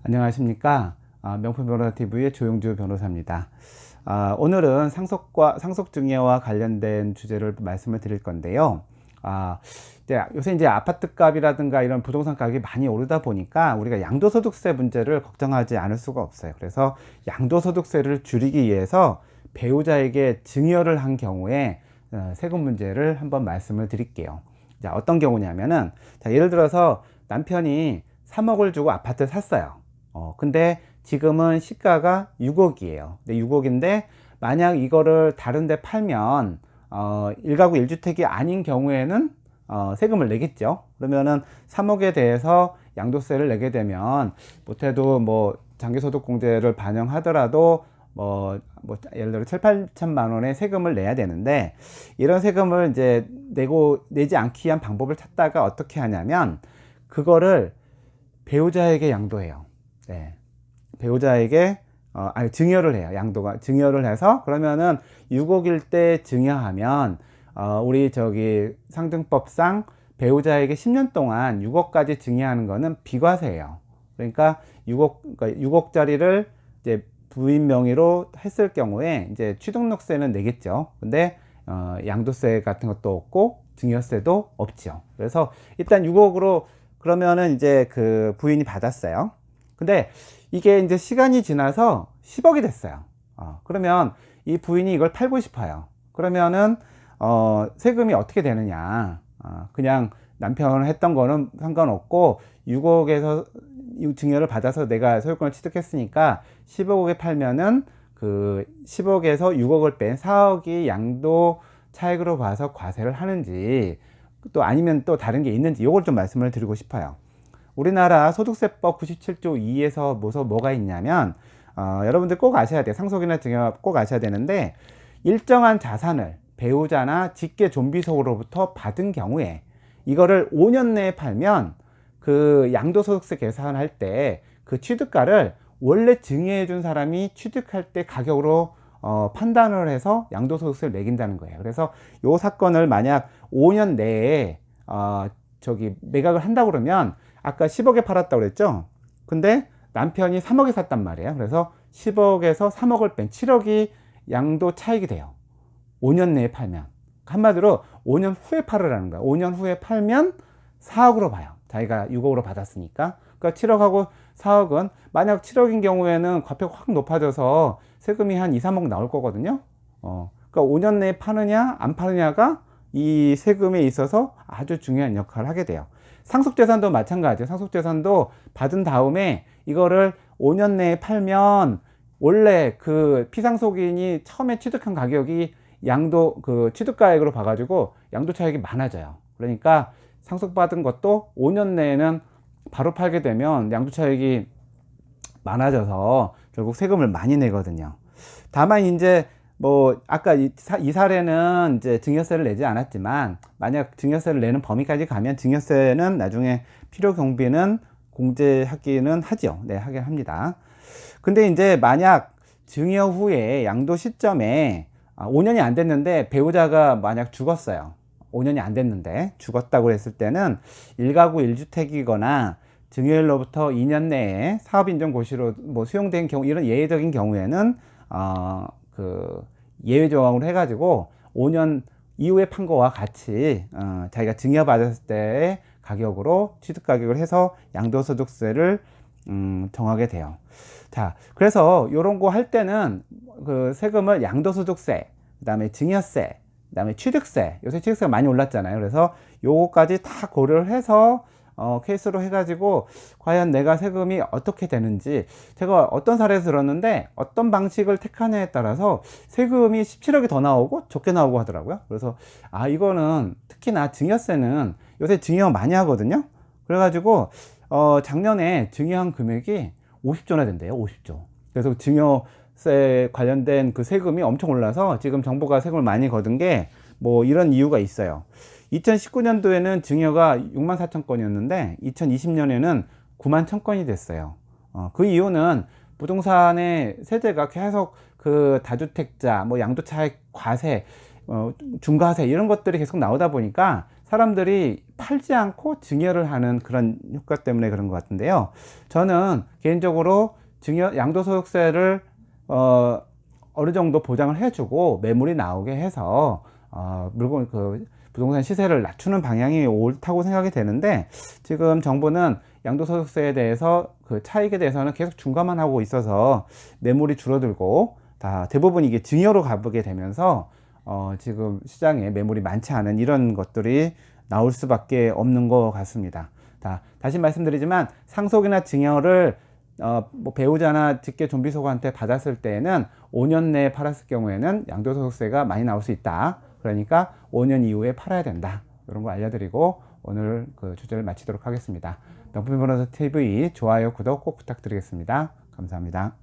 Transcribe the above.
안녕하십니까. 명품 변호사 TV의 조용주 변호사입니다. 오늘은 상속증여와 관련된 주제를 말씀을 드릴 건데요. 요새 이제 아파트 값이라든가 이런 부동산 가격이 많이 오르다 보니까 우리가 양도소득세 문제를 걱정하지 않을 수가 없어요. 그래서 양도소득세를 줄이기 위해서 배우자에게 증여를 한 경우에 세금 문제를 한번 말씀을 드릴게요. 자, 어떤 경우냐면은, 예를 들어서 남편이 3억을 주고 아파트를 샀어요. 근데 지금은 시가가 6억이에요. 근데 6억인데 만약 이거를 다른 데 팔면 1가구 1주택이 아닌 경우에는 세금을 내겠죠. 그러면은 3억에 대해서 양도세를 내게 되면 못해도 뭐 장기소득공제를 반영하더라도 예를 들어 7, 8천만 원의 세금을 내야 되는데, 이런 세금을 이제 내지 않기 위한 방법을 찾다가 어떻게 하냐면, 그거를 배우자에게 양도해요. 네. 배우자에게 증여를 해요. 증여를 해서, 그러면은 6억일 때 증여하면 우리 상등법상 배우자에게 10년 동안 6억까지 증여하는 거는 비과세예요. 그러니까 6억짜리를 이제 부인 명의로 했을 경우에 이제 취등록세는 내겠죠. 근데 양도세 같은 것도 없고 증여세도 없죠. 그래서 일단 6억으로 그러면은 이제 그 부인이 받았어요. 근데 이게 이제 시간이 지나서 10억이 됐어요. 그러면 이 부인이 이걸 팔고 싶어요. 그러면은 세금이 어떻게 되느냐? 그냥 남편을 했던 거는 상관없고 6억에서 증여를 받아서 내가 소유권을 취득했으니까 15억에 팔면은 그 10억에서 6억을 뺀 4억이 양도 차익으로 봐서 과세를 하는지, 또 아니면 또 다른 게 있는지, 이걸 좀 말씀을 드리고 싶어요. 우리나라 소득세법 97조 2에서 뭐가 있냐면, 여러분들 꼭 아셔야 돼요. 상속이나 증여 꼭 아셔야 되는데, 일정한 자산을 배우자나 직계 존비속으로부터 받은 경우에 이거를 5년 내에 팔면 그 양도소득세 계산할 때 그 취득가를 원래 증여해 준 사람이 취득할 때 가격으로 판단을 해서 양도소득세를 매긴다는 거예요. 그래서 이 사건을 만약 5년 내에 매각을 한다고 그러면, 아까 10억에 팔았다고 그랬죠? 근데 남편이 3억에 샀단 말이에요. 그래서 10억에서 3억을 뺀 7억이 양도 차익이 돼요. 5년 내에 팔면. 한마디로 5년 후에 팔으라는 거야. 5년 후에 팔면 4억으로 봐요. 자기가 6억으로 받았으니까. 그러니까 7억하고 4억은, 만약 7억인 경우에는 과표가 확 높아져서 세금이 한 2, 3억 나올 거거든요. 그러니까 5년 내에 파느냐 안 파느냐가 이 세금에 있어서 아주 중요한 역할을 하게 돼요. 상속재산도 마찬가지예요. 상속재산도 받은 다음에 이거를 5년 내에 팔면 원래 그 피상속인이 처음에 취득한 가격이 취득가액으로 봐가지고 양도차익이 많아져요. 그러니까 상속받은 것도 5년 내에는 바로 팔게 되면 양도차익이 많아져서 결국 세금을 많이 내거든요. 다만 이제 아까 이 사례는 이제 증여세를 내지 않았지만, 만약 증여세를 내는 범위까지 가면 증여세는 나중에 필요 경비는 공제하기는 하죠. 네, 하긴 합니다. 근데 이제 만약 증여 후에 양도 시점에 5년이 안 됐는데 배우자가 만약 죽었어요. 5년이 안 됐는데 죽었다고 했을 때는 1가구 1주택이거나 증여일로부터 2년 내에 사업인정고시로 수용된 경우, 이런 예외적인 경우에는 예외 조항으로 해가지고 5년 이후에 판 거와 같이 자기가 증여받았을 때의 가격으로 취득가격을 해서 양도소득세를 정하게 돼요. 자, 그래서 요런 거 할 때는 그 세금을 양도소득세, 그 다음에 증여세, 그 다음에 취득세, 요새 취득세가 많이 올랐잖아요. 그래서 요거까지 다 고려를 해서 케이스로 해가지고 과연 내가 세금이 어떻게 되는지, 제가 어떤 사례에서 들었는데 어떤 방식을 택하냐에 따라서 세금이 17억이 더 나오고 적게 나오고 하더라고요. 그래서 이거는 특히나 증여세는 요새 증여 많이 하거든요. 그래가지고 작년에 증여한 금액이 50조나 된대요. 50조. 그래서 증여세 관련된 그 세금이 엄청 올라서 지금 정부가 세금을 많이 거둔 게 이런 이유가 있어요. 2019년도에는 증여가 6만 4천 건이었는데 2020년에는 9만 1천 건이 됐어요. 그 이유는 부동산의 세제가 계속 그 다주택자, 양도차익 과세, 중과세 이런 것들이 계속 나오다 보니까 사람들이 팔지 않고 증여를 하는 그런 효과 때문에 그런 것 같은데요. 저는 개인적으로 양도소득세를 어느 정도 보장을 해주고 매물이 나오게 해서 물건 부동산 시세를 낮추는 방향이 옳다고 생각이 되는데, 지금 정부는 양도소득세에 대해서 그 차익에 대해서는 계속 중감만 하고 있어서 매물이 줄어들고 대부분 이게 증여로 가보게 되면서 지금 시장에 매물이 많지 않은 이런 것들이 나올 수밖에 없는 것 같습니다. 다시 말씀드리지만 상속이나 증여를 뭐 배우자나 직계 좀비소유한테 받았을 때에는 5년 내에 팔았을 경우에는 양도소득세가 많이 나올 수 있다. 그러니까 5년 이후에 팔아야 된다. 이런 거 알려드리고 오늘 그 주제를 마치도록 하겠습니다. 명품 변호사 TV 좋아요, 구독 꼭 부탁드리겠습니다. 감사합니다.